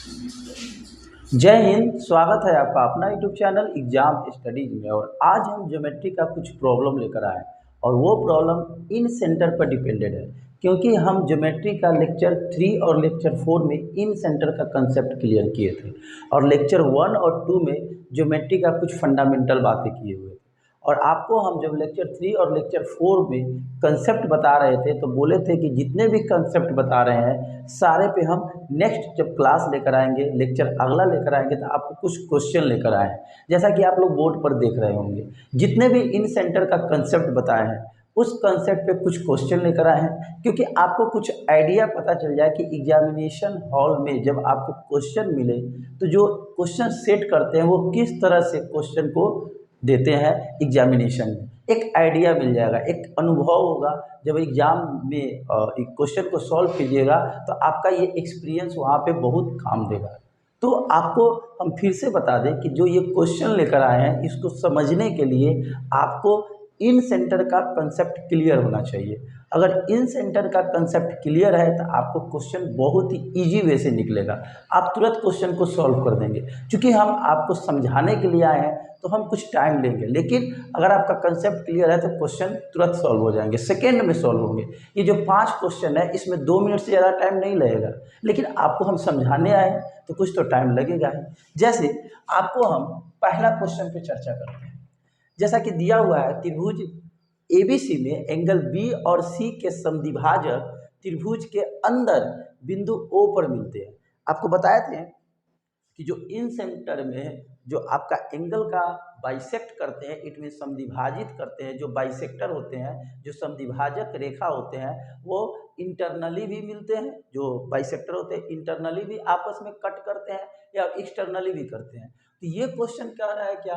जय हिंद। स्वागत है आपका अपना यूट्यूब चैनल एग्जाम स्टडीज में। और आज हम ज्योमेट्री का कुछ प्रॉब्लम लेकर आए और वो प्रॉब्लम इन सेंटर पर डिपेंडेड है, क्योंकि हम ज्योमेट्री का लेक्चर 3 और लेक्चर 4 में इन सेंटर का कंसेप्ट क्लियर किए थे और लेक्चर 1 और 2 में ज्योमेट्री का कुछ फंडामेंटल बातें किए हुए थे। और आपको हम जब लेक्चर 3 और लेक्चर 4 में कंसेप्ट बता रहे थे तो बोले थे कि जितने भी कंसेप्ट बता रहे हैं सारे पे हम नेक्स्ट जब क्लास लेकर आएंगे, लेक्चर अगला लेकर आएंगे तो आपको कुछ क्वेश्चन लेकर आए हैं। जैसा कि आप लोग बोर्ड पर देख रहे होंगे, जितने भी इन सेंटर का कंसेप्ट बताए हैं उस कंसेप्ट पे कुछ क्वेश्चन लेकर आए हैं, क्योंकि आपको कुछ आइडिया पता चल जाए कि एग्जामिनेशन हॉल में जब आपको क्वेश्चन मिले तो जो क्वेश्चन सेट करते हैं वो किस तरह से क्वेश्चन को देते हैं एग्जामिनेशन में। एक आइडिया मिल जाएगा, एक अनुभव होगा। जब एग्ज़ाम में एक क्वेश्चन को सॉल्व कीजिएगा तो आपका ये एक्सपीरियंस वहाँ पे बहुत काम देगा। तो आपको हम फिर से बता दें कि जो ये क्वेश्चन लेकर आए हैं इसको समझने के लिए आपको इन सेंटर का कंसेप्ट क्लियर होना चाहिए। अगर इन सेंटर का कंसेप्ट क्लियर है तो आपको क्वेश्चन बहुत ही ईजी वे से निकलेगा, आप तुरंत क्वेश्चन को सॉल्व कर देंगे। क्योंकि हम आपको समझाने के लिए आए हैं तो हम कुछ टाइम लेंगे, लेकिन अगर आपका कंसेप्ट क्लियर है तो क्वेश्चन तुरंत सॉल्व हो जाएंगे, सेकेंड में सॉल्व होंगे। ये जो 5 क्वेश्चन है इसमें 2 मिनट से ज़्यादा टाइम नहीं लगेगा, लेकिन आपको हम समझाने आए हैं तो कुछ तो टाइम लगेगा ही। जैसे आपको हम पहला क्वेश्चन पे चर्चा करते हैं। जैसा कि दिया हुआ है, त्रिभुज एबीसी में एंगल बी और सी के समद्विभाजक त्रिभुज के अंदर बिंदु ओ पर मिलते हैं। आपको बताए थे कि जो इन सेंटर में जो आपका एंगल का बाइसेक्ट करते हैं, इट मीन समद्विभाजित करते हैं, जो बाइसेक्टर होते हैं, जो समद्विभाजक रेखा होते हैं, वो इंटरनली भी मिलते हैं। जो बाइसेक्टर होते हैं इंटरनली भी आपस में कट करते हैं या एक्सटर्नली भी करते हैं। तो ये क्वेश्चन कह रहा है क्या,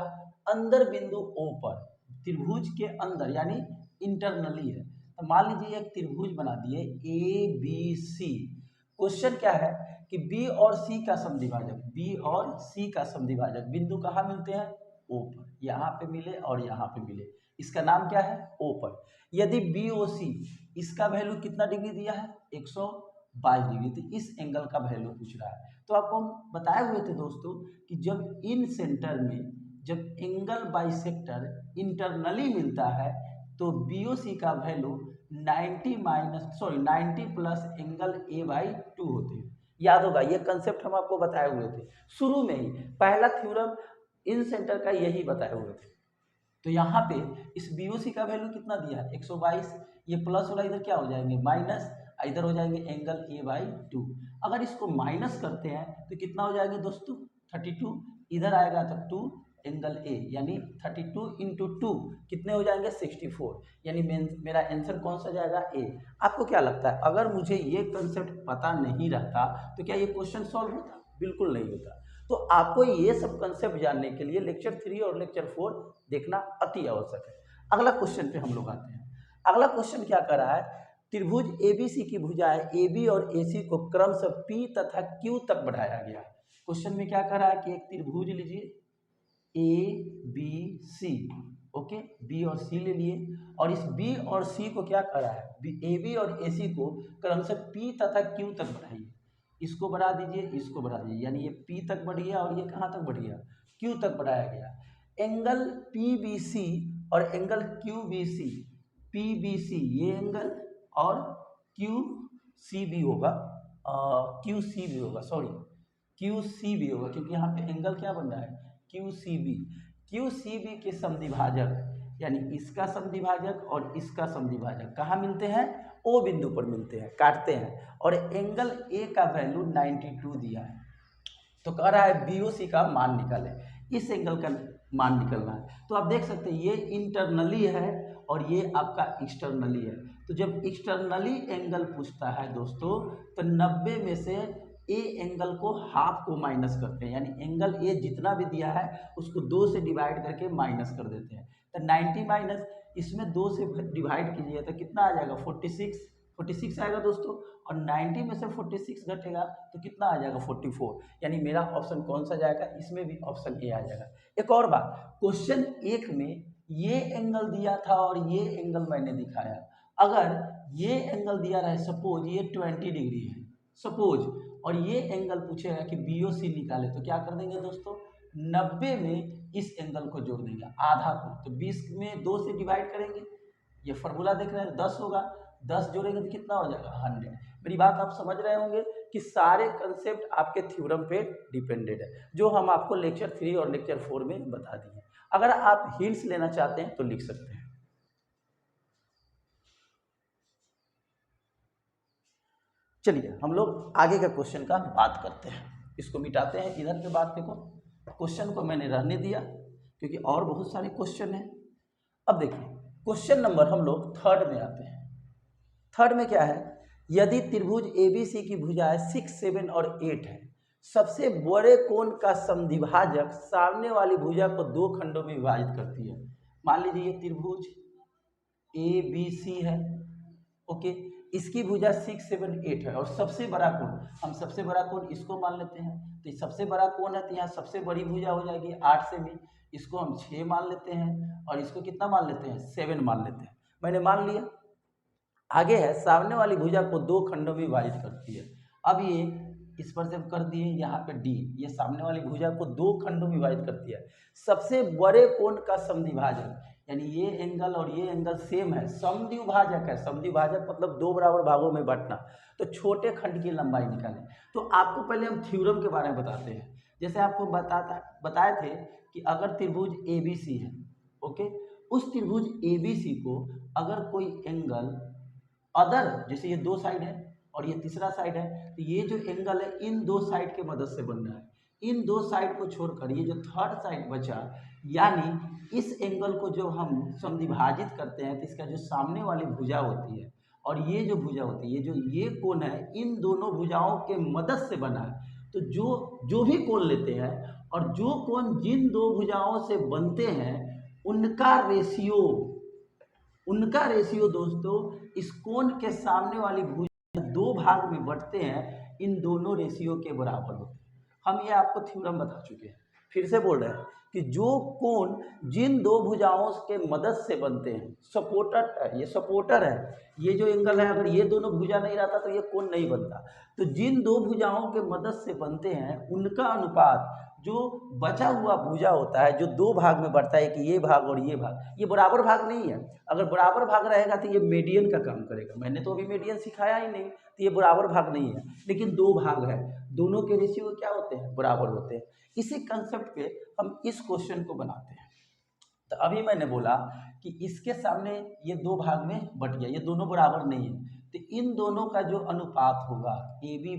अंदर बिंदु ओ पर त्रिभुज के अंदर यानी इंटरनली है। तो मान लीजिए एक त्रिभुज बना दिए ए बी सी। क्वेश्चन क्या है कि बी और सी का समद्विभाजक, बी और सी का समद्विभाजक बिंदु कहाँ मिलते हैं, ओ पर। यहाँ पे मिले और यहाँ पे मिले, इसका नाम क्या है, ओ पर। यदि बी ओ सी इसका वैल्यू कितना डिग्री दिया है, 122 डिग्री, तो इस एंगल का वैल्यू पूछ रहा है। तो आपको हम बताए हुए थे दोस्तों कि जब इन सेंटर में जब एंगल बाइसेक्टर इंटरनली मिलता है तो बी ओ सी का value 90 plus angle A by 2 होते हैं। याद होगा ये कंसेप्ट हम आपको बताए हुए थे शुरू में ही, पहला थ्योरम इन सेंटर का यही बताए हुए थे। तो यहाँ पे इस BOC का वैल्यू कितना दिया है, 122। ये प्लस वाला इधर क्या हो जाएंगे, माइनस, इधर हो जाएंगे एंगल ए बाई 2। अगर इसको माइनस करते हैं तो कितना हो जाएंगे दोस्तों, 32। इधर आएगा तो 2 एंगल ए, यानी 32 इंटू 2 कितने हो जाएंगे, 64। यानी मेरा आंसर कौन सा जाएगा, ए। आपको क्या लगता है, अगर मुझे ये कंसेप्ट पता नहीं रहता तो क्या ये क्वेश्चन सॉल्व होता, बिल्कुल नहीं होता। तो आपको ये सब कंसेप्ट जानने के लिए लेक्चर 3 और लेक्चर 4 देखना अति आवश्यक है। अगला क्वेश्चन पे हम लोग आते हैं। अगला क्वेश्चन क्या कर रहा है, त्रिभुज एबीसी की भुजाएं AB और AC को क्रमशः P तथा Q तक बढ़ाया गया। क्वेश्चन में क्या कर रहा है कि एक त्रिभुज लीजिए ABC, ओके, B और C ले लिए, और इस B और C को क्या कर रहा है, AB और AC को क्रमशः P तथा Q तक बढ़ाइए। इसको बढ़ा दीजिए, इसको बढ़ा दीजिए, यानी ये P तक बढ़ गया और ये कहाँ तक बढ़ गया, Q तक बढ़ाया गया। एंगल PBC और एंगल QBC, PBC ये एंगल और QCB होगा, QC भी होगा, सॉरी QC भी होगा, क्योंकि यहाँ पे एंगल क्या बन रहा है, QCB के समद्विभाजक यानी इसका समद्विभाजक और इसका समद्विभाजक कहाँ मिलते हैं, ओ बिंदु पर मिलते हैं, काटते हैं। और एंगल ए का वैल्यू 92 दिया है, तो कह रहा है BOC का मान निकालें, इस एंगल का मान निकलना है। तो आप देख सकते हैं ये इंटरनली है और ये आपका एक्सटर्नली है। तो जब एक्सटर्नली एंगल पूछता है दोस्तों तो 90 में से ए एंगल को हाफ को माइनस करते हैं, यानी एंगल ए जितना भी दिया है उसको 2 से डिवाइड करके माइनस कर देते हैं। तो 90 माइनस इसमें 2 से डिवाइड कीजिए तो कितना आ जाएगा, 46 आएगा दोस्तों। और 90 में से 46 घटेगा तो कितना आ जाएगा, 44। यानी मेरा ऑप्शन कौन सा जाएगा, इसमें भी ऑप्शन ए आ जाएगा। एक और बात, क्वेश्चन 1 में ये एंगल दिया था और ये एंगल मैंने दिखाया। अगर ये एंगल दिया रहा है, सपोज ये 20 डिग्री है सपोज, और ये एंगल पूछेगा कि BOC निकाले, तो क्या कर देंगे दोस्तों, 90 में इस एंगल को जोड़ देंगे आधा को, तो 20 में 2 से डिवाइड करेंगे, ये फॉर्मूला देख रहे हैं 10 होगा, 10 जोड़ेंगे तो कितना हो जाएगा 100। मेरी बात आप समझ रहे होंगे कि सारे कंसेप्ट आपके थ्योरम पे डिपेंडेड है, जो हम आपको लेक्चर 3 और लेक्चर 4 में बता दिए। अगर आप हिंट्स लेना चाहते हैं तो लिख सकते हैं। चलिए हम लोग आगे का क्वेश्चन का बात करते हैं, इसको मिटाते हैं, इधर पे बात देखो, क्वेश्चन को मैंने रहने दिया क्योंकि और बहुत सारे क्वेश्चन हैं। अब देखिए क्वेश्चन नंबर हम लोग 3rd में आते हैं। 3rd में क्या है, यदि त्रिभुज ABC की भुजाएं 6, 7 और 8 है, सबसे बड़े कोण का समद्विभाजक सामने वाली भुजा को 2 खंडों में विभाजित करती है। मान लीजिए ये त्रिभुज ABC है, ओके, इसकी भुजा 6, 7, 8 है और सबसे बड़ा कोण, हम सबसे बड़ा कोण इसको मान लेते हैं, तो सबसे बड़ा कोण है तो यहाँ सबसे बड़ी भुजा हो जाएगी 8 से भी, इसको हम 6 मान लेते हैं और इसको कितना मान लेते हैं 7 मान लेते हैं, मैंने मान लिया। आगे है सामने वाली भुजा को 2 खंडों में विभाजित करती है। अब ये इस पर से हम कर दिए यहाँ पे D, ये सामने वाली भुजा को 2 खंडों में विभाजित करती है। सबसे बड़े कोण का समद्विभाजक, यानी ये एंगल और ये एंगल सेम है, समद्विभाजक है, समद्विभाजक मतलब 2 बराबर भागों में बांटना, तो छोटे खंड की लंबाई निकालें। तो आपको पहले हम थ्योरम के बारे में बताते हैं। जैसे आपको बताए थे कि अगर त्रिभुज ABC है, ओके, उस त्रिभुज ABC को अगर कोई एंगल अदर, जैसे ये 2 साइड है और ये तीसरा साइड है, तो ये जो एंगल है इन 2 साइड के मदद से बन रहा है, इन 2 साइड को छोड़कर ये जो 3rd साइड बचा, यानी इस एंगल को जब हम समद्विभाजित करते हैं तो इसका जो सामने वाली भुजा होती है और ये जो भुजा होती है, ये जो ये कोण है, इन दोनों भुजाओं के मदद से बना है। तो जो भी कोण लेते हैं और जो कोण जिन 2 भुजाओं से बनते हैं उनका रेशियो दोस्तों इस कोण के सामने वाली भुजा 2 भाग में बंटते हैं, इन दोनों रेशियो के बराबर होते हैं। हम ये आपको थ्योरम बता चुके हैं, फिर से बोल रहे हैं कि जो कोण जिन 2 भुजाओं के मदद से बनते हैं, सपोर्टर है, ये सपोर्टर है, ये जो एंगल है, अगर ये दोनों भुजा नहीं रहता तो ये कोण नहीं बनता। तो जिन 2 भुजाओं के मदद से बनते हैं उनका अनुपात जो बचा हुआ भुजा होता है, जो 2 भाग में बढ़ता है कि ये भाग और ये भाग, ये बराबर भाग नहीं है। अगर बराबर भाग रहेगा तो ये मीडियन का काम करेगा, मैंने तो अभी मीडियन सिखाया ही नहीं, तो ये बराबर भाग नहीं है, लेकिन 2 भाग है, दोनों के रेशियो क्या होते हैं, बराबर होते हैं। इसी कंसेप्ट पे हम इस क्वेश्चन को बनाते हैं। तो अभी मैंने बोला कि इसके सामने ये 2 भाग में बट गया, ये दोनों बराबर नहीं है, तो इन दोनों का जो अनुपात होगा AB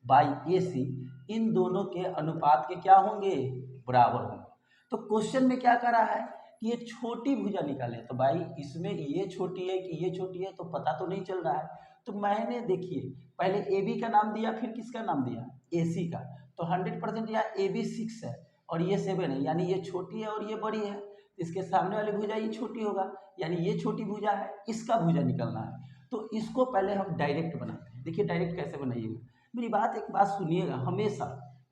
बाई AC, इन दोनों के अनुपात के क्या होंगे, बराबर होंगे। तो क्वेश्चन में क्या करा है कि ये छोटी भुजा निकाले, तो भाई इसमें ये छोटी है कि ये छोटी है तो पता तो नहीं चल रहा है। तो मैंने देखिए पहले AB का नाम दिया, फिर किसका नाम दिया, AC का, तो 100% यहाँ AB 6 है और ये 7 है, यानी ये छोटी है और ये बड़ी है, इसके सामने वाली भुजा ये छोटी होगा, यानी ये छोटी भुजा है, इसका भुजा निकलना है। तो इसको पहले हम डायरेक्ट बनाते हैं। देखिए डायरेक्ट कैसे बनाइएगा, मेरी एक बात सुनिएगा, हमेशा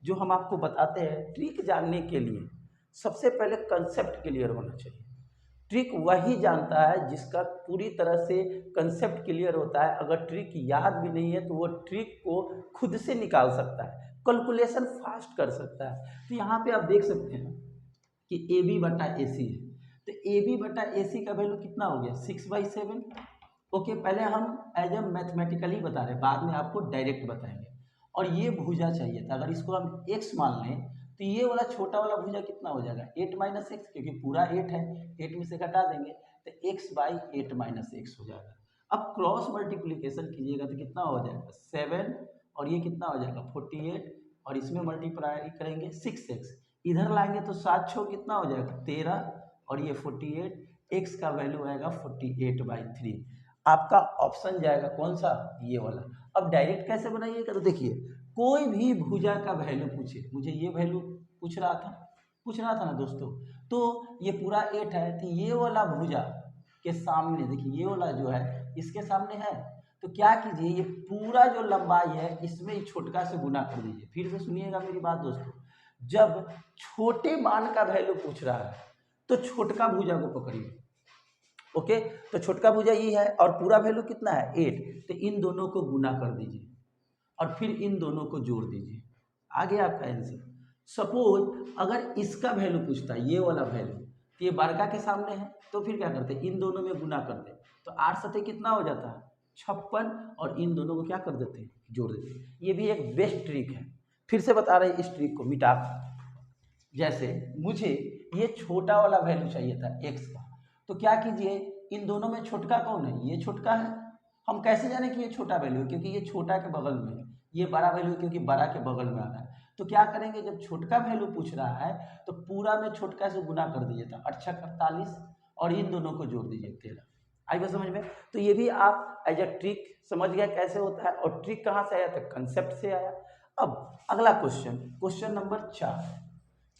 जो हम आपको बताते हैं ट्रिक जानने के लिए सबसे पहले कंसेप्ट क्लियर होना चाहिए। ट्रिक वही जानता है जिसका पूरी तरह से कंसेप्ट क्लियर होता है। अगर ट्रिक याद भी नहीं है तो वो ट्रिक को खुद से निकाल सकता है, कैलकुलेशन फास्ट कर सकता है। तो यहाँ पे आप देख सकते हैं कि AB बटा AC है, तो AB बटा AC का वैल्यू कितना हो गया 6/7। ओके, पहले हम एज ए मैथमेटिकली बता रहे हैं, बाद में आपको डायरेक्ट बताएंगे। और ये भुजा चाहिए था, अगर इसको हम x मान लें तो ये वाला छोटा वाला भुजा कितना हो जाएगा 8 - x, क्योंकि पूरा 8 है, 8 में से घटा देंगे तो x/8 - x हो जाएगा। अब क्रॉस मल्टीप्लिकेशन कीजिएगा तो कितना हो जाएगा 7 और ये कितना हो जाएगा 48 और इसमें मल्टीप्लाई करेंगे 6x, इधर लाएंगे तो 7 6 कितना हो जाएगा 13 और ये 48, x का वैल्यू आएगा 48/3। आपका ऑप्शन जाएगा कौन सा, ये वाला। अब डायरेक्ट कैसे बनाइएगा, तो देखिए कोई भी भुजा का वैल्यू पूछे, मुझे ये वैल्यू पूछ रहा था ना दोस्तों, तो ये पूरा 8 है, तो ये वाला भुजा के सामने देखिए ये वाला जो है इसके सामने है, तो क्या कीजिए ये पूरा जो लंबाई है इसमें छोटका से गुना कर दीजिए। फिर से सुनिएगा मेरी बात दोस्तों, जब छोटे मान का वैल्यू पूछ रहा है तो छोटका भुजा को पकड़िए। ओके, तो छोटका भुजा ये है और पूरा वैल्यू कितना है 8, तो इन दोनों को गुना कर दीजिए। और फिर इन दोनों को जोड़ दीजिए, आ गया आपका आंसर। सपोज अगर इसका वैल्यू पूछता है, ये वाला वैल्यू, तो ये वर्गा के सामने है, तो फिर क्या करते हैं, इन दोनों में गुना करते हैं, तो 8 सतह कितना हो जाता है 56, और इन दोनों को क्या कर देते हैं, जोड़ देते हैं। ये भी एक बेस्ट ट्रिक है, फिर से बता रहे हैं इस ट्रिक को मिटा। जैसे मुझे ये छोटा वाला वैल्यू चाहिए था x का, तो क्या कीजिए, इन दोनों में छोटका कौन है, ये छोटका है। हम कैसे जाने कि ये छोटा वैल्यू है, क्योंकि ये छोटा के बगल में है, ये बड़ा वैल्यू क्योंकि बड़ा के बगल में आ रहा है। तो क्या करेंगे, जब छोटका वैल्यू पूछ रहा है तो पूरा में छोटका से गुना कर दीजिए, था 8 48, और इन दोनों को जोड़ दीजिए 13। आई बात समझ में। तो ये भी आप एज अ ट्रिक समझ गए कैसे होता है, और ट्रिक कहाँ से आया था, कंसेप्ट से आया। अब अगला क्वेश्चन, क्वेश्चन नंबर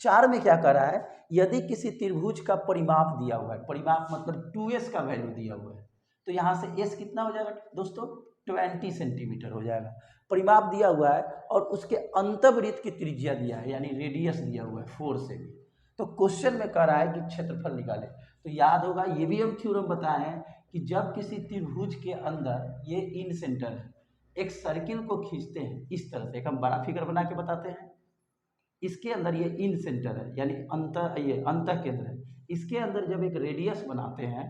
4 में क्या कर रहा है, यदि किसी त्रिभुज का परिमाप दिया हुआ है, परिमाप मतलब 2s का वैल्यू दिया हुआ है, तो यहाँ से s कितना हो जाएगा दोस्तों, 20 सेंटीमीटर हो जाएगा। परिमाप दिया हुआ है और उसके अंतवृत्त की त्रिज्या दिया है, यानी रेडियस दिया हुआ है 4 से भी। तो क्वेश्चन में कह रहा है कि क्षेत्रफल निकाले। तो याद होगा, ये भी हम थ्योरम बताए हैं कि जब किसी त्रिभुज के अंदर, ये इन सेंटर है, एक सर्किल को खींचते हैं इस तरह से, एक हम बड़ा फिगर बना के बताते हैं, इसके अंदर ये इन सेंटर है, यानी ये अंत केंद्र है, इसके अंदर जब एक रेडियस बनाते हैं,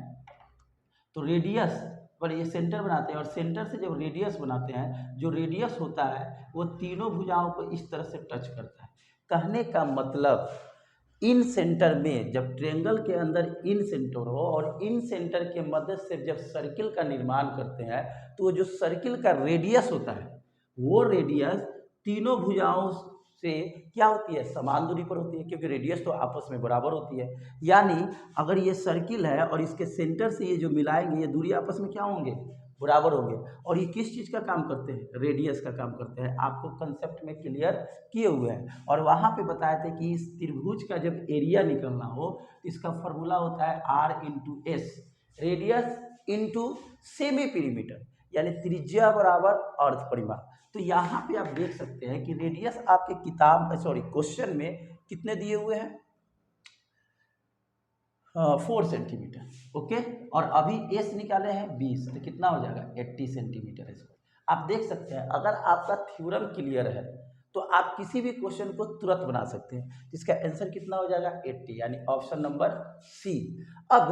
तो रेडियस पर ये सेंटर बनाते हैं, और सेंटर से जब रेडियस बनाते हैं, जो रेडियस होता है वो तीनों भुजाओं को इस तरह से टच करता है। कहने का मतलब, इन सेंटर में जब ट्रायंगल के अंदर इन सेंटर हो, और इन सेंटर के मदद से जब सर्किल का निर्माण करते हैं, तो वो जो सर्किल का रेडियस होता है, वो रेडियस तीनों भुजाओं से क्या होती है, समान दूरी पर होती है, क्योंकि रेडियस तो आपस में बराबर होती है। यानी अगर ये सर्किल है और इसके सेंटर से ये जो मिलाएंगे, ये दूरी आपस में क्या होंगे, बराबर होंगे। और ये किस चीज़ का काम करते हैं, रेडियस का काम करते हैं। आपको कंसेप्ट में क्लियर किए हुए हैं, और वहाँ पे बताए थे कि इस त्रिभुज का जब एरिया निकलना हो, तो इसका फॉर्मूला होता है R/S, रेडियस इंटू सेमी पीरीमीटर, यानी त्रिज्या बराबर अर्ध परिमाप। तो यहाँ पे आप देख सकते हैं कि रेडियस आपके क्वेश्चन में कितने दिए हुए हैं, 4 सेंटीमीटर, ओके। और अभी एस निकाले हैं 20, तो कितना हो जाएगा 80 सेंटीमीटर स्क्वायर। आप देख सकते हैं, अगर आपका थ्योरम क्लियर है तो आप किसी भी क्वेश्चन को तुरंत बना सकते हैं, जिसका आंसर कितना हो जाएगा 80, यानी ऑप्शन नंबर सी। अब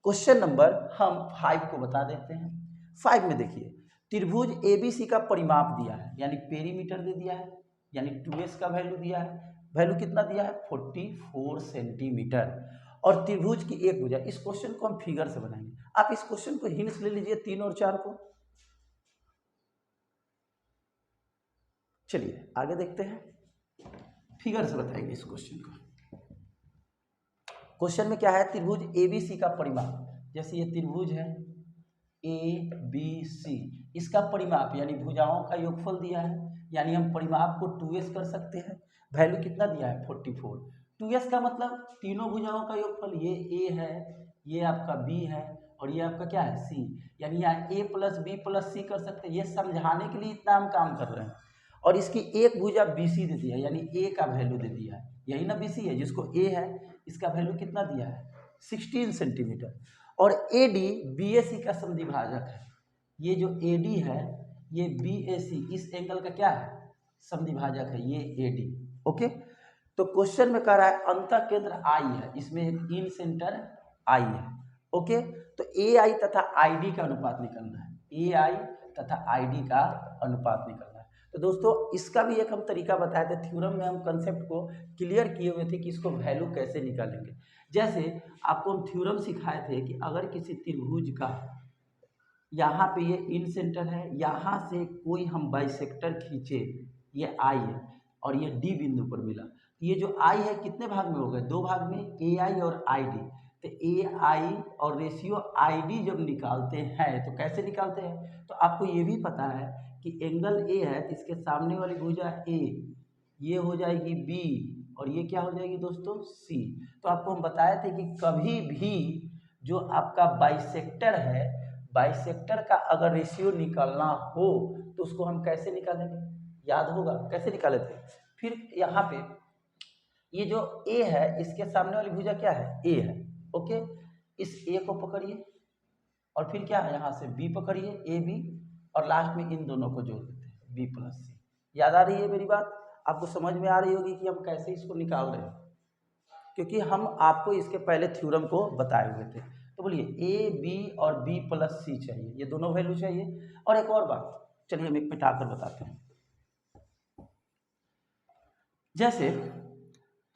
क्वेश्चन नंबर हम 5 को बता देते हैं। 5 में देखिए, त्रिभुज ABC का परिमाप दिया है, यानी पेरीमीटर दे दिया है, यानी 2s का वैल्यू दिया है, वैल्यू कितना दिया है 44 सेंटीमीटर, और त्रिभुज की एक भुजा। इस क्वेश्चन को हम फिगर से बनाएंगे, आप इस क्वेश्चन को हिंट्स ले लीजिए 3 और 4 को। चलिए आगे देखते हैं, फिगर से बताएंगे इस क्वेश्चन को। क्वेश्चन में क्या है, त्रिभुज ABC का परिमाप, जैसे ये त्रिभुज है ABC, इसका परिमाप यानी भुजाओं का योगफल दिया है, यानी हम परिमाप को 2s कर सकते हैं। वैल्यू कितना दिया है 44। 2s का मतलब तीनों भुजाओं का योगफल, ये A है, ये आपका B है, और ये आपका क्या है C, यानी यहाँ A + B + C कर सकते हैं। ये समझाने के लिए इतना हम काम कर रहे हैं। और इसकी एक भुजा BC दे दिया है, यानी A का वैल्यू दे दिया है, यही ना BC है, जिसको A है, इसका वैल्यू कितना दिया है 16 सेंटीमीटर। और AD BAC का समद्विभाजक है, ये जो AD है ये BAC इस एंगल का क्या है, समद्विभाजक है, ये AD, ओके। तो क्वेश्चन में कह रहा है अंतः केंद्र I है, इसमें एक इन सेंटर I है, ओके। तो AI तथा ID का अनुपात निकलना है, AI तथा ID का अनुपात निकलना है। तो दोस्तों इसका भी एक हम तरीका बताए थे, थ्योरम में हम कंसेप्ट को क्लियर किए हुए थे कि इसको वैल्यू कैसे निकालेंगे। जैसे आपको हम थ्योरम सिखाए थे कि अगर किसी त्रिभुज का यहाँ पे ये इन सेंटर है, यहाँ से कोई हम बाइसेक्टर खींचे, ये I है और ये D बिंदु पर मिला, ये जो I है कितने भाग में हो गए, 2 भाग में, AI और ID। तो AI और रेशियो ID जब निकालते हैं तो कैसे निकालते हैं, तो आपको ये भी पता है कि एंगल A है तो इसके सामने वाली भुजा A, ये हो जाएगी B, और ये क्या हो जाएगी दोस्तों C। तो आपको हम बताए थे कि कभी भी जो आपका बाइसेक्टर है, बाइसेक्टर का अगर रेशियो निकालना हो तो उसको हम कैसे निकालेंगे, याद होगा कैसे निकाले थे। फिर यहाँ पे ये जो A है, इसके सामने वाली भुजा क्या है A है, ओके। इस A को पकड़िए और फिर क्या है यहाँ से B पकड़िए AB, और लास्ट में इन दोनों को जोड़ देते हैं, बी प्लस सी। याद आ रही है मेरी बात? आपको समझ में आ रही होगी कि हम कैसे इसको निकाल रहे हैं, क्योंकि हम आपको इसके पहले थ्योरम को बताए हुए थे। तो बोलिए ए बी और बी प्लस सी चाहिए, ये दोनों वैल्यू चाहिए। और एक और बात, चलिए हम एक मिटाकर बताते हैं। जैसे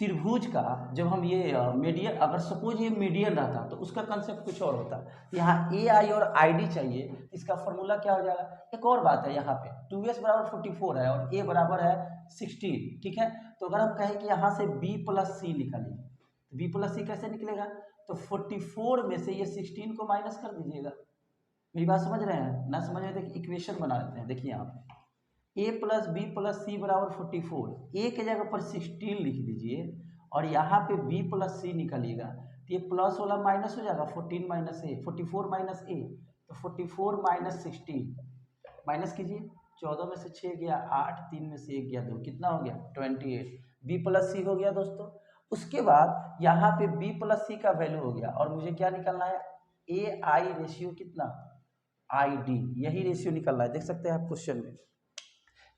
त्रिभुज का जब हम ये मीडियन, अगर सपोज ये मीडियन रहता तो उसका कंसेप्ट कुछ और होता। यहाँ ए आई और आई डी चाहिए, इसका फॉर्मूला क्या हो जाएगा। एक और बात है, यहाँ पे 2s बराबर 44 है और a बराबर है 16, ठीक है। तो अगर हम कहें कि यहाँ से b प्लस सी निकालिए, तो b प्लस सी कैसे निकलेगा, तो 44 में से ये 16 को माइनस कर दीजिएगा। मेरी बात समझ रहे हैं ना? समझ रहे थे? इक्वेशन बना लेते हैं। देखिए यहाँ पे a प्लस बी प्लस सी बराबर 44, a के जगह पर 16 लिख दीजिए और यहाँ पे b प्लस सी निकालिएगा, तो ये प्लस वाला माइनस हो जाएगा, 14 माइनस ए, 44 माइनस ए, तो 44 माइनस 16 माइनस कीजिए, 14 में से 6 गया 8, 3 में से 1 गया 2, कितना हो गया 28, b प्लस सी हो गया दोस्तों। उसके बाद यहाँ पे b प्लस सी का वैल्यू हो गया और मुझे क्या निकालना है, ए आई रेशियो कितना, आई डी, यही रेशियो निकलना है। देख सकते हैं आप क्वेश्चन में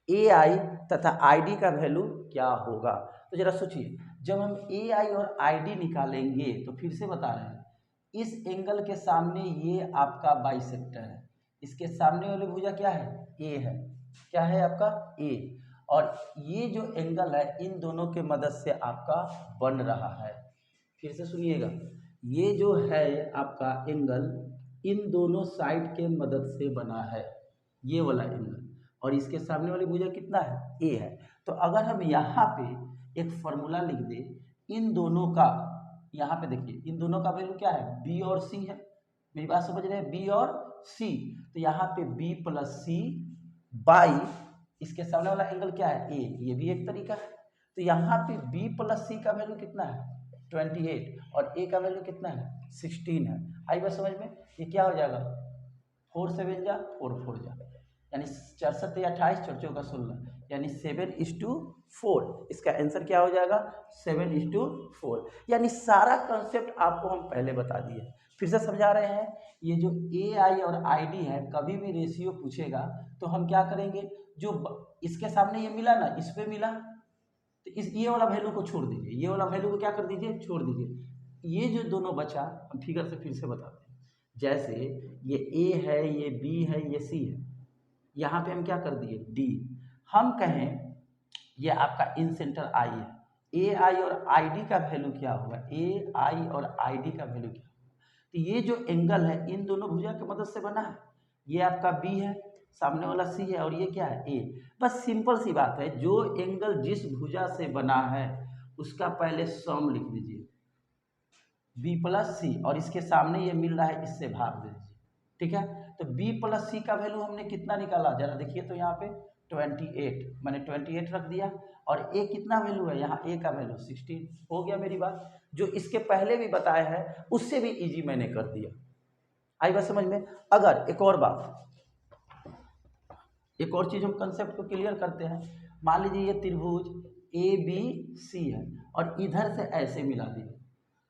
ए आई तथा आई डी का वैल्यू क्या होगा। तो जरा सोचिए, जब हम ए आई और आई डी निकालेंगे, तो फिर से बता रहे हैं, इस एंगल के सामने ये आपका बाइसेक्टर है, इसके सामने वाली भुजा क्या है, ए है, क्या है आपका ए, और ये जो एंगल है इन दोनों के मदद से आपका बन रहा है। फिर से सुनिएगा, ये जो है आपका एंगल इन दोनों साइड के मदद से बना है, ये वाला एंगल, और इसके सामने वाली भुजा कितना है, ए है। तो अगर हम यहाँ पे एक फॉर्मूला लिख दें इन दोनों का, यहाँ पे देखिए इन दोनों का वैल्यू क्या है, बी और सी है। मेरी बात समझ रहे हैं, बी और सी, तो यहाँ पे बी प्लस सी बाई इसके सामने वाला एंगल क्या है, ए, ये भी एक तरीका है। तो यहाँ पे बी प्लस सी का वैल्यू कितना है 28 और ए का वैल्यू कितना है 16 है। आई बात समझ में? ये क्या हो जाएगा, 4 7 जा 4 4 जा, यानी 4 7 28, 4 4 16, यानी 7:4। इसका आंसर क्या हो जाएगा 7:4। यानी सारा कंसेप्ट आपको हम पहले बता दिए, फिर से समझा रहे हैं। ये जो ए आई और आई डी है, कभी भी रेशियो पूछेगा तो हम क्या करेंगे, जो इसके सामने ये मिला ना, इस पे मिला, तो इस ये वाला वैल्यू को छोड़ दीजिए, ये वाला वैल्यू को क्या कर दीजिए, छोड़ दीजिए। ये जो दोनों बचा, हम फिगर से फिर से बताते हैं। जैसे ये ए है, ये बी है, ये सी है, यहाँ पे हम क्या कर दिए डी। हम कहें ये आपका इन सेंटर आई है, ए आई और आई डी का वैल्यू क्या होगा, ए आई और आई डी का वैल्यू क्या होगा। तो ये जो एंगल है इन दोनों भुजा की मदद से बना है, ये आपका बी है, सामने वाला सी है, और ये क्या है ए। बस सिंपल सी बात है, जो एंगल जिस भुजा से बना है उसका पहले सम लिख दीजिए, बी प्लस सी, और इसके सामने ये मिल रहा है, इससे भाग दे दीजिए, ठीक है। तो b प्लस सी का वैल्यू हमने कितना निकाला, जरा देखिए तो यहाँ पे 28, मैंने 28 रख दिया, और a कितना वैल्यू है, यहाँ a का वैल्यू 16 हो गया। मेरी बात जो इसके पहले भी बताया है उससे भी इजी मैंने कर दिया। आई बात समझ में? अगर एक और बात, एक और चीज़ हम कंसेप्ट को क्लियर करते हैं। मान लीजिए ये त्रिभुज ए बी सी है और इधर से ऐसे मिला दिए,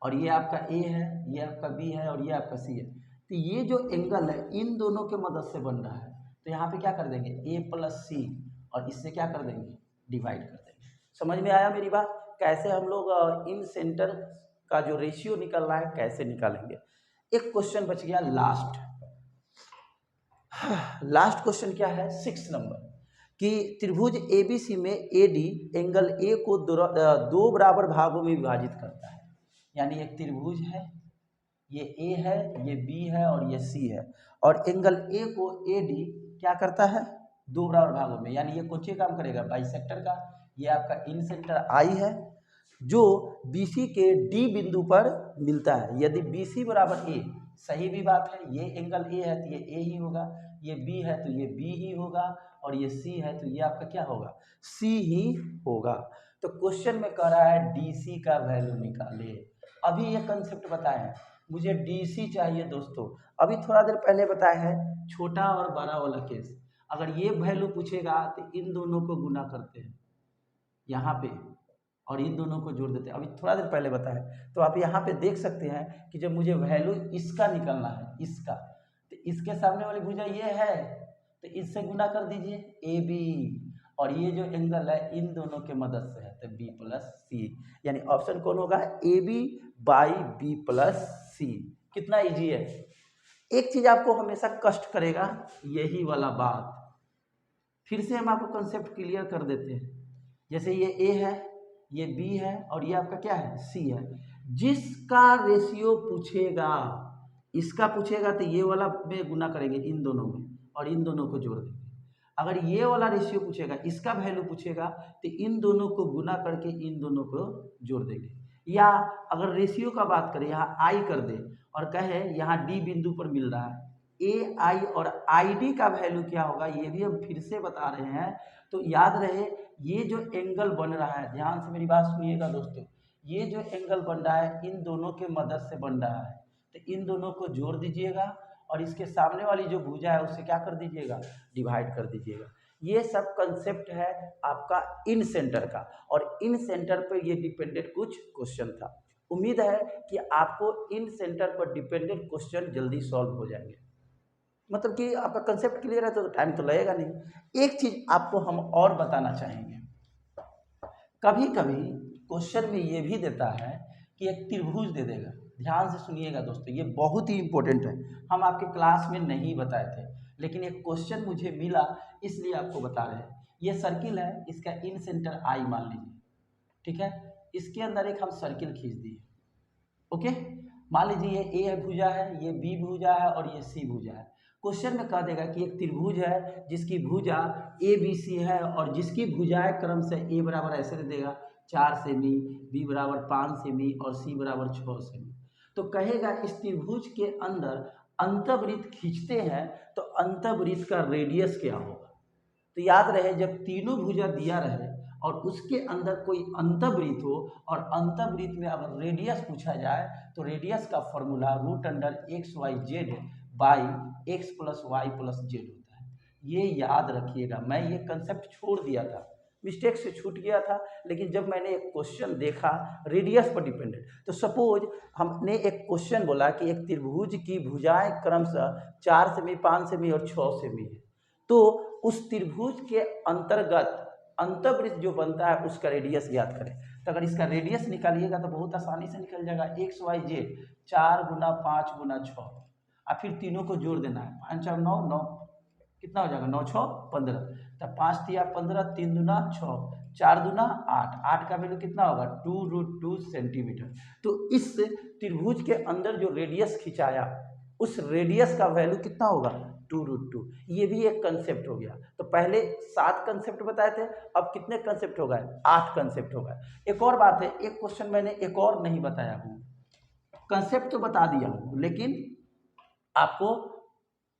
और ये आपका ए है, ये आपका बी है, और ये आपका सी है। तो ये जो एंगल है इन दोनों के मदद से बन रहा है, तो यहाँ पे क्या कर देंगे ए प्लस सी, और इससे क्या कर देंगे डिवाइड कर देंगे। समझ में आया मेरी बात? कैसे हम लोग इन सेंटर का जो रेशियो निकल रहा है कैसे निकालेंगे। एक क्वेश्चन बच गया लास्ट। लास्ट क्वेश्चन क्या है, 6 नंबर, कि त्रिभुज एबीसी में एडी एंगल ए को दो बराबर भागों में विभाजित करता है। यानी एक त्रिभुज है, ये ए है, ये बी है, और ये सी है, और एंगल ए को ए डी क्या करता है 2 बराबर भागों में। यानी ये कौन सी काम करेगा, बाइसेक्टर का। ये आपका इन सेंटर आई है जो BC के D बिंदु पर मिलता है। यदि BC बराबर ए, सही भी बात है, ये एंगल ए है तो ये ए ही होगा, ये बी है तो ये बी ही होगा, और ये सी है तो ये आपका क्या होगा, सी ही होगा। तो क्वेश्चन में कह रहा है DC का वैल्यू निकाले। अभी ये कंसेप्ट बताया है, मुझे DC चाहिए दोस्तों। अभी थोड़ा देर पहले बताया है छोटा और बड़ा वाला केस। अगर ये वैल्यू पूछेगा तो इन दोनों को गुना करते हैं यहाँ पे, और इन दोनों को जोड़ देते हैं। अभी थोड़ा देर पहले बताया, तो आप यहाँ पे देख सकते हैं कि जब मुझे वैल्यू इसका निकलना है, इसका, तो इसके सामने वाली भुजा ये है, तो इससे गुना कर दीजिए ए बी, और ये जो एंगल है इन दोनों के मदद से है तो बी प्लस सी, यानी ऑप्शन कौन होगा A B by B plus C. कितना इजी है। एक चीज आपको हमेशा कष्ट करेगा, यही वाला बात। फिर से हम आपको कंसेप्ट क्लियर कर देते हैं। जैसे ये ए है, ये बी है, और ये आपका क्या है सी है। जिसका रेशियो पूछेगा, इसका पूछेगा तो ये वाला में गुना करेंगे इन दोनों में, और इन दोनों को जोड़ देंगे। अगर ये वाला रेशियो पूछेगा, इसका वैल्यू पूछेगा, तो इन दोनों को गुना करके इन दोनों को जोड़ देंगे। या अगर रेशियो का बात करें, यहाँ आई कर दे और कहे यहाँ डी बिंदु पर मिल रहा है, ए आई और आई डी का वैल्यू क्या होगा ये भी हम फिर से बता रहे हैं। तो याद रहे ये जो एंगल बन रहा है, ध्यान से मेरी बात सुनिएगा दोस्तों, ये जो एंगल बन रहा है इन दोनों के मदद से बन रहा है। तो इन दोनों को जोड़ दीजिएगा और इसके सामने वाली जो भुजा है उससे क्या कर दीजिएगा, डिवाइड कर दीजिएगा। ये सब कंसेप्ट है आपका इन सेंटर का, और इन सेंटर पर ये डिपेंडेंट कुछ क्वेश्चन था। उम्मीद है कि आपको इन सेंटर पर डिपेंडेंट क्वेश्चन जल्दी सॉल्व हो जाएंगे। मतलब कि आपका कंसेप्ट क्लियर है तो टाइम तो लगेगा नहीं। एक चीज आपको हम और बताना चाहेंगे, कभी कभी क्वेश्चन में ये भी देता है कि एक त्रिभुज दे देगा। ध्यान से सुनिएगा दोस्तों, ये बहुत ही इंपॉर्टेंट है, हम आपके क्लास में नहीं बताए थे, लेकिन एक क्वेश्चन मुझे मिला इसलिए आपको बता रहे हैं। ये सर्किल है, इसका इन सेंटर आई मान लीजिए, ठीक है। इसके अंदर एक हम सर्किल खींच दिए, ओके। मान लीजिए ये ए भुजा है, ये बी भुजा है और ये सी भुजा है। क्वेश्चन में कह देगा कि एक त्रिभुज है जिसकी भुजा ए बी सी है और जिसकी भुजाएं क्रम से ए बराबर ऐसे दे देगा 4 सेमी, बी बराबर 5 सेमी और सी बराबर 6 सेमी। तो कहेगा इस त्रिभुज के अंदर अंतःवृत्त खींचते हैं तो अंतःवृत्त का रेडियस क्या होगा। तो याद रहे जब तीनों भुजा दिया रहे और उसके अंदर कोई अंतःवृत्त हो और अंतःवृत्त में अगर रेडियस पूछा जाए तो रेडियस का formula root under x y z by x plus y plus z होता है। ये याद रखिएगा। मैं ये कंसेप्ट छोड़ दिया था, मिस्टेक से छूट गया था, लेकिन जब मैंने एक क्वेश्चन देखा रेडियस पर डिपेंडेंट, तो सपोज हमने एक क्वेश्चन बोला कि एक त्रिभुज की भुजाएं क्रमशः 4 सेमी, 5 सेमी और 6 सेमी है, तो उस त्रिभुज के अंतर्गत अंतःवृत्त जो बनता है उसका रेडियस ज्ञात करें। तो अगर इसका रेडियस निकालिएगा तो बहुत आसानी से निकल जाएगा, एक्स वाई जेड 4 गुना 5 गुना 6, और फिर तीनों को जोड़ देना है, 5 और 9 9, कितना हो जाएगा 9 6 15, तब 5 तिया 15, 3 दूना 6, 4 दूना 8, 8 का वैल्यू कितना होगा 2√2 सेंटीमीटर। तो इस त्रिभुज के अंदर जो रेडियस खिंचाया उस रेडियस का वैल्यू कितना होगा 2√2। ये भी एक कंसेप्ट हो गया। तो पहले 7 कंसेप्ट बताए थे, अब कितने कंसेप्ट हो गए 8 कंसेप्ट हो गए। एक और बात है, एक क्वेश्चन मैंने एक और नहीं बताया हूँ, कंसेप्ट तो बता दिया हूँ लेकिन आपको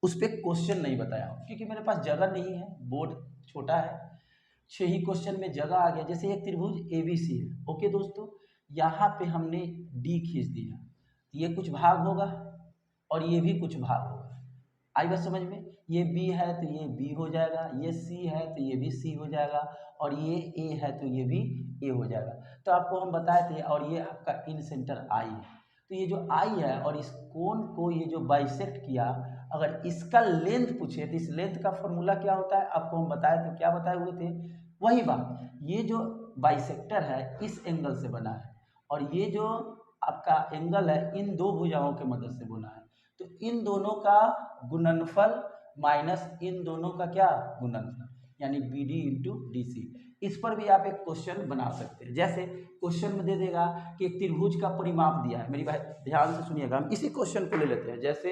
उस पर क्वेश्चन नहीं बताया हूँ क्योंकि मेरे पास जगह नहीं है, बोर्ड छोटा है, 6 ही क्वेश्चन में जगह आ गया। जैसे एक त्रिभुज ए बी सी है, ओके दोस्तों, यहाँ पे हमने डी खींच दिया, ये कुछ भाग होगा और ये भी कुछ भाग होगा। आई बात समझ में। ये बी है तो ये बी हो जाएगा, ये सी है तो ये भी सी हो जाएगा, और ये ए है तो ये भी ए हो जाएगा। तो आपको हम बताए थे, और ये आपका इन सेंटर आई है। तो ये जो आई है और इस कोण को ये जो बाइसेक्ट किया, अगर इसका लेंथ पूछे तो इस लेंथ का फॉर्मूला क्या होता है आपको हम बताए थे, क्या बताए हुए थे, वही बात। ये जो बाइसेक्टर है इस एंगल से बना है और ये जो आपका एंगल है इन दो भुजाओं के मदद से बना है। तो इन दोनों का गुणनफल माइनस इन दोनों का क्या गुणनफल, यानी b D into D c. इस पर भी आप एक क्वेश्चन बना सकते हैं। जैसे क्वेश्चन में दे देगा कि एक त्रिभुज का परिमाप दिया है, मेरी भाई ध्यान से सुनिएगा, हम इसी क्वेश्चन को ले लेते हैं। जैसे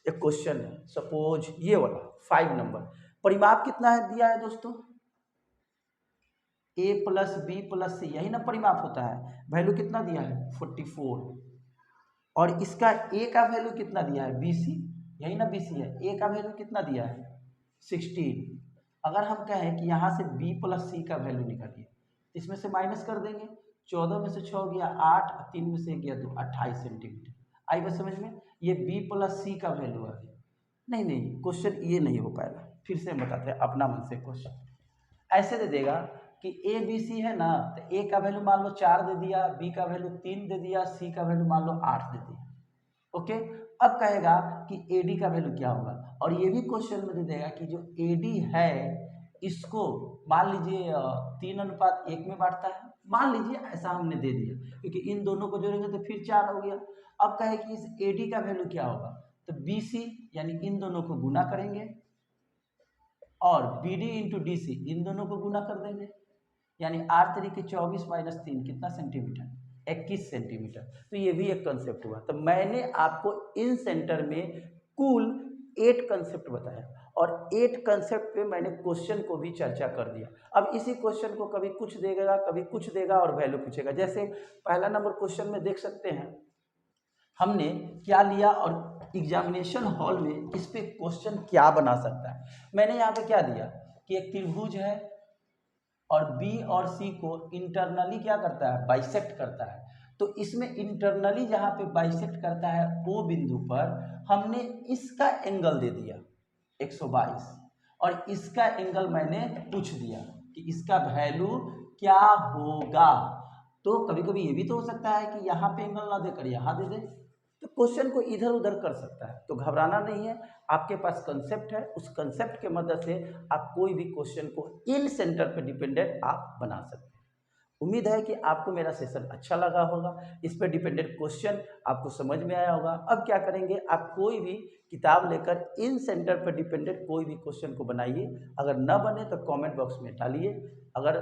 एक क्वेश्चन है सपोज ये वाला 5 नंबर, परिमाप कितना है दिया है दोस्तों, a प्लस बी प्लस सी, यही ना परिमाप होता है। वैल्यू कितना दिया है 44, और इसका a का वैल्यू कितना दिया है bc, यही ना bc है, a का वैल्यू कितना दिया है 16। अगर हम कहें कि यहाँ से b प्लस सी का वैल्यू निकालिए, इसमें से माइनस कर देंगे, 14 में से 6 गया 8, 3 में से गया तो 28 सेंटीमीटर। आई बात समझ में। ये b प्लस सी का वैल्यू आ गया। नहीं नहीं, क्वेश्चन ये नहीं हो पाएगा, फिर से हम बताते हैं अपना मन से। क्वेश्चन ऐसे दे देगा कि ए बी सी है ना, तो ए का वैल्यू मान लो 4 दे दिया, बी का वैल्यू 3 दे दिया, सी का वैल्यू मान लो 8 दे दिया। ओके। अब कहेगा कि एडी का वैल्यू क्या होगा, और ये भी क्वेश्चन में दे देगा कि जो एडी है इसको मान लीजिए 3:1 में बांटता है, मान लीजिए ऐसा हमने दे दिया, क्योंकि इन दोनों को जोड़ेंगे तो फिर 4 हो गया। अब कहे कि इस एडी का वैल्यू क्या होगा, तो बीसी यानी इन दोनों को गुना करेंगे और B D into D C इन दोनों को गुना कर देंगे, यानी 8×3 = 24 - 3 कितना सेंटीमीटर, 21 सेंटीमीटर। तो ये भी एक कंसेप्ट हुआ। तो मैंने आपको इन सेंटर में कुल 8 कंसेप्ट बताया, और 8 कंसेप्ट पे मैंने क्वेश्चन को भी चर्चा कर दिया। अब इसी क्वेश्चन को कभी कुछ देगा, कभी कुछ देगा और वैल्यू पूछेगा। जैसे पहला नंबर क्वेश्चन में देख सकते हैं हमने क्या लिया, और एग्जामिनेशन हॉल में इस पे क्वेश्चन क्या बना सकता है। मैंने यहाँ पे क्या दिया कि एक त्रिभुज है और बी और सी को इंटरनली क्या करता है, बाइसेक्ट करता है। तो इसमें इंटरनली जहाँ पे बाइसेक्ट करता है वो बिंदु पर हमने इसका एंगल दे दिया 122, और इसका एंगल मैंने पूछ दिया कि इसका वैल्यू क्या होगा। तो कभी कभी ये भी तो हो सकता है कि यहाँ पे एंगल ना देकर यहाँ दे दे, तो क्वेश्चन को इधर उधर कर सकता है। तो घबराना नहीं है, आपके पास कंसेप्ट है, उस कंसेप्ट के मदद से आप कोई भी क्वेश्चन को इन सेंटर पे डिपेंडेंट आप बना सकते हैं। उम्मीद है कि आपको मेरा सेशन अच्छा लगा होगा, इस पर डिपेंडेंट क्वेश्चन आपको समझ में आया होगा। अब क्या करेंगे, आप कोई भी किताब लेकर इन सेंटर पर डिपेंडेंट कोई भी क्वेश्चन को बनाइए। अगर न बने तो कमेंट बॉक्स में डालिए। अगर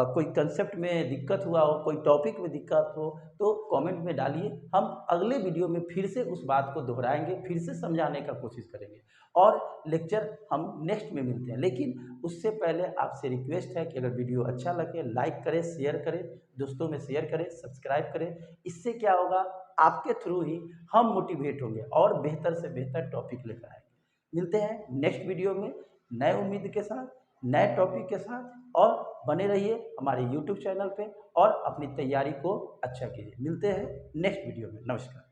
कोई कंसेप्ट में दिक्कत हुआ हो, कोई टॉपिक में दिक्कत हो, तो कमेंट में डालिए। हम अगले वीडियो में फिर से उस बात को दोहराएंगे, फिर से समझाने का कोशिश करेंगे, और लेक्चर हम नेक्स्ट में मिलते हैं। लेकिन उससे पहले आपसे रिक्वेस्ट है कि अगर वीडियो अच्छा लगे लाइक करें, शेयर करें, दोस्तों में शेयर करें, सब्सक्राइब करें। इससे क्या होगा, आपके थ्रू ही हम मोटिवेट होंगे और बेहतर से बेहतर टॉपिक लेकर आएंगे। मिलते हैं नेक्स्ट वीडियो में नए उम्मीद के साथ, नए टॉपिक के साथ, और बने रहिए हमारे YouTube चैनल पे और अपनी तैयारी को अच्छा कीजिए। मिलते हैं नेक्स्ट वीडियो में। नमस्कार।